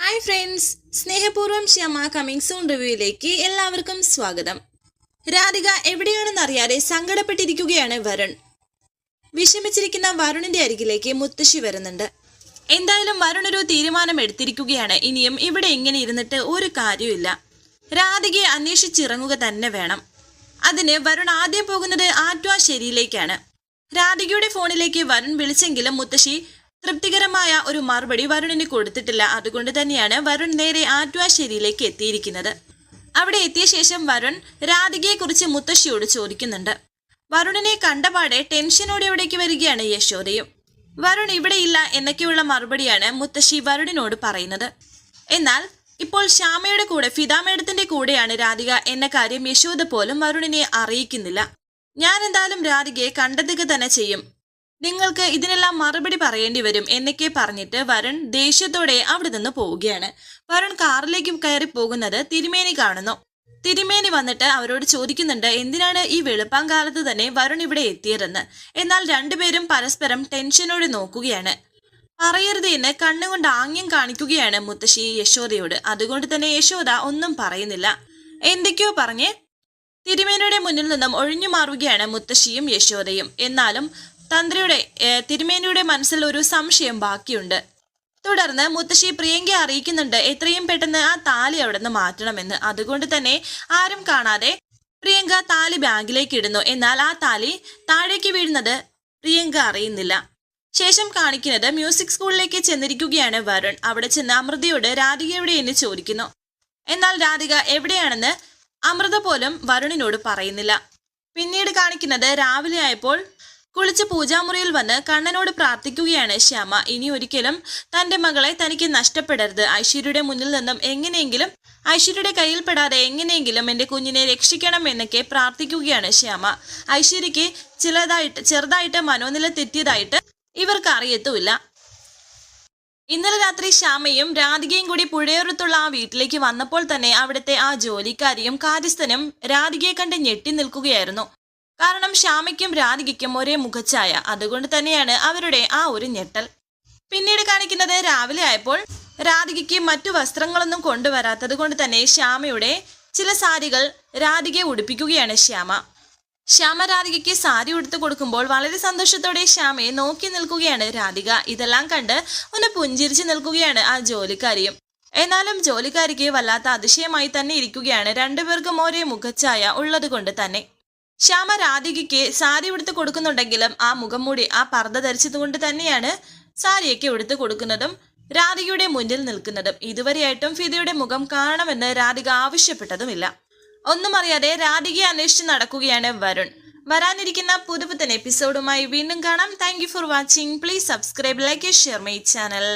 Hi friends, സ്നേഹപൂർവ്വം Shyama coming soon റിവ്യൂയിലേക്ക് എല്ലാവർക്കും സ്വാഗതം. രാധിക എവിടെയാണെന്നറിയാതെ സങ്കടപ്പെട്ടിരിക്കുകയാണ് വരുൺ. വിഷമിച്ചിരിക്കുന്ന വരുണിന്റെ അരികിലേക്ക് മുത്തശ്ശി വരുന്നുണ്ട്. എന്തായാലും വരുൺ ഒരു തീരുമാനം എടുത്തിരിക്കുകയാണ്. ഇനിയും ഇവിടെ ഇങ്ങനെ ഇരുന്നിട്ട് ഒരു കാര്യമില്ല. രാധികയെ അന്വേഷിച്ചിറങ്ങുക തന്നെ വേണം. അതിന് വരുൺ ആദ്യം പോകുന്നത് ആറ്റുവാശ്ശേരിയിലേക്കാണ്. രാധികയുടെ ഫോണിലേക്ക് വരുൺ വിളിച്ചെങ്കിലും മുത്തശ്ശി തൃപ്തികരമായ ഒരു മറുപടി വരുണിന് കൊടുത്തിട്ടില്ല. അതുകൊണ്ട് തന്നെയാണ് വരുൺ നേരെ ആറ്റുവാശ്ശേരിയിലേക്ക് എത്തിയിരിക്കുന്നത്. അവിടെ എത്തിയ ശേഷം വരുൺ രാധികയെക്കുറിച്ച് മുത്തശ്ശിയോട് ചോദിക്കുന്നുണ്ട്. വരുണിനെ കണ്ടപാടെ ടെൻഷനോടെ എവിടേക്ക് വരികയാണ് യശോദയും. വരുൺ ഇവിടെയില്ല എന്നൊക്കെയുള്ള മറുപടിയാണ് മുത്തശ്ശി വരുണിനോട് പറയുന്നത്. എന്നാൽ ഇപ്പോൾ ശ്യാമയുടെ കൂടെ ഫിദ മേഡത്തിന്റെ കൂടെയാണ് രാധിക എന്ന കാര്യം യശോദ പോലും വരുണിനെ അറിയിക്കുന്നില്ല. ഞാൻ എന്തായാലും രാധികയെ കണ്ടെത്തുക തന്നെ ചെയ്യും, നിങ്ങൾക്ക് ഇതിനെല്ലാം മറുപടി പറയേണ്ടി വരും എന്നൊക്കെ പറഞ്ഞിട്ട് വരുൺ ദേഷ്യത്തോടെ അവിടെ നിന്ന് പോവുകയാണ്. വരുൺ കാറിലേക്ക് കയറി പോകുന്നത് തിരുമേനി കാണുന്നു. തിരുമേനി വന്നിട്ട് അവരോട് ചോദിക്കുന്നുണ്ട് എന്തിനാണ് ഈ വെളുപ്പാങ്കാലത്ത് തന്നെ വരുൺ ഇവിടെ എത്തിയതെന്ന്. എന്നാൽ രണ്ടുപേരും പരസ്പരം ടെൻഷനോടെ നോക്കുകയാണ്. പറയരുത് എന്ന് കണ്ണുകൊണ്ട് ആംഗ്യം കാണിക്കുകയാണ് മുത്തശ്ശി യശോദയോട്. അതുകൊണ്ട് തന്നെ യശോദ ഒന്നും പറയുന്നില്ല. എന്തൊക്കെയോ പറഞ്ഞ് തിരുമേനിയുടെ മുന്നിൽ നിന്നും ഒഴിഞ്ഞു മാറുകയാണ് മുത്തശ്ശിയും യശോദയും. എന്നാലും തിരുമേനിയുടെ മനസ്സിൽ ഒരു സംശയം ബാക്കിയുണ്ട്. തുടർന്ന് മുത്തശ്ശി പ്രിയങ്കയെ അറിയിക്കുന്നുണ്ട് എത്രയും പെട്ടെന്ന് ആ താലി അവിടെ നിന്ന് മാറ്റണമെന്ന്. അതുകൊണ്ട് തന്നെ ആരും കാണാതെ പ്രിയങ്ക താലി ബാഗിലേക്ക് ഇടുന്നു. എന്നാൽ ആ താലി താഴേക്ക് വീഴുന്നത് പ്രിയങ്ക അറിയുന്നില്ല. ശേഷം കാണിക്കുന്നത് മ്യൂസിക് സ്കൂളിലേക്ക് ചെന്നിരിക്കുകയാണ് വരുൺ. അവിടെ ചെന്ന് അമൃതയോട് രാധിക എവിടെയെന്ന് ചോദിക്കുന്നു. എന്നാൽ രാധിക എവിടെയാണെന്ന് അമൃത പോലും വരുണിനോട് പറയുന്നില്ല. പിന്നീട് കാണിക്കുന്നത് രാവിലെ ആയപ്പോൾ കുളിച്ച് പൂജാമുറിയിൽ വന്ന് കണ്ണനോട് പ്രാർത്ഥിക്കുകയാണ് ശ്യാമ. ഇനി ഒരിക്കലും തന്റെ മകളെ തനിക്ക് നഷ്ടപ്പെടരുത്. ഐശ്വര്യയുടെ മുന്നിൽ നിന്നും എങ്ങനെയെങ്കിലും ഐശ്വര്യയുടെ കയ്യിൽപ്പെടാതെ എങ്ങനെയെങ്കിലും എന്റെ കുഞ്ഞിനെ രക്ഷിക്കണം എന്നൊക്കെ പ്രാർത്ഥിക്കുകയാണ് ശ്യാമ. ഐശ്വര്യക്ക് ചെറുതായിട്ട് മനോനില തെറ്റിയതായിട്ട് ഇവർക്ക് അറിയത്തുമില്ല. ഇന്നലെ രാത്രി ശ്യാമയും രാധികയും കൂടി പുഴയോരത്തുള്ള ആ വീട്ടിലേക്ക് വന്നപ്പോൾ തന്നെ അവിടുത്തെ ആ ജോലിക്കാരിയും കാര്യസ്ഥനും രാധികയെ കണ്ട് ഞെട്ടി നിൽക്കുകയായിരുന്നു. കാരണം ശ്യാമയ്ക്കും രാധികയ്ക്കും ഒരേ മുഖച്ഛായ. അതുകൊണ്ട് തന്നെയാണ് അവരുടെ ആ ഒരു ഞെട്ടൽ. പിന്നീട് കാണിക്കുന്നത് രാവിലെ ആയപ്പോൾ രാധികയ്ക്ക് മറ്റു വസ്ത്രങ്ങളൊന്നും കൊണ്ടുവരാത്തത് കൊണ്ട് തന്നെ ശ്യാമയുടെ ചില സാരികൾ രാധികയെ ഉടുപ്പിക്കുകയാണ് ശ്യാമ രാധികയ്ക്ക് സാരി ഉടുത്തു കൊടുക്കുമ്പോൾ വളരെ സന്തോഷത്തോടെ ശ്യാമയെ നോക്കി നിൽക്കുകയാണ് രാധിക. ഇതെല്ലാം കണ്ട് ഒന്ന് പുഞ്ചിരിച്ചു നിൽക്കുകയാണ് ആ ജോലിക്കാരിയും. എന്നാലും ജോലിക്കാരിക്ക് വല്ലാത്ത അതിശയമായി തന്നെ ഇരിക്കുകയാണ്. രണ്ടുപേർക്കും ഒരേ മുഖച്ഛായ ഉള്ളത് കൊണ്ട് തന്നെ. ശ്യാമ രാധികയ്ക്ക് സാരി ഉടുത്ത് കൊടുക്കുന്നുണ്ടെങ്കിലും ആ മുഖം മൂടി ആ പർദ്ദ ധരിച്ചതുകൊണ്ട് തന്നെയാണ് സാരിയൊക്കെ ഉടുത്ത് കൊടുക്കുന്നതും രാധികയുടെ മുന്നിൽ നിൽക്കുന്നതും. ഇതുവരെയായിട്ടും ഫിദയുടെ മുഖം കാണണമെന്ന് രാധിക ആവശ്യപ്പെട്ടതുമില്ല. ഒന്നും അറിയാതെ രാധികയെ അന്വേഷിച്ച് നടക്കുകയാണ് വരുൺ. വരാനിരിക്കുന്ന പുതുപുത്തൻ എപ്പിസോഡുമായി വീണ്ടും കാണാം. Thank you for watching. Please subscribe, like, share my channel.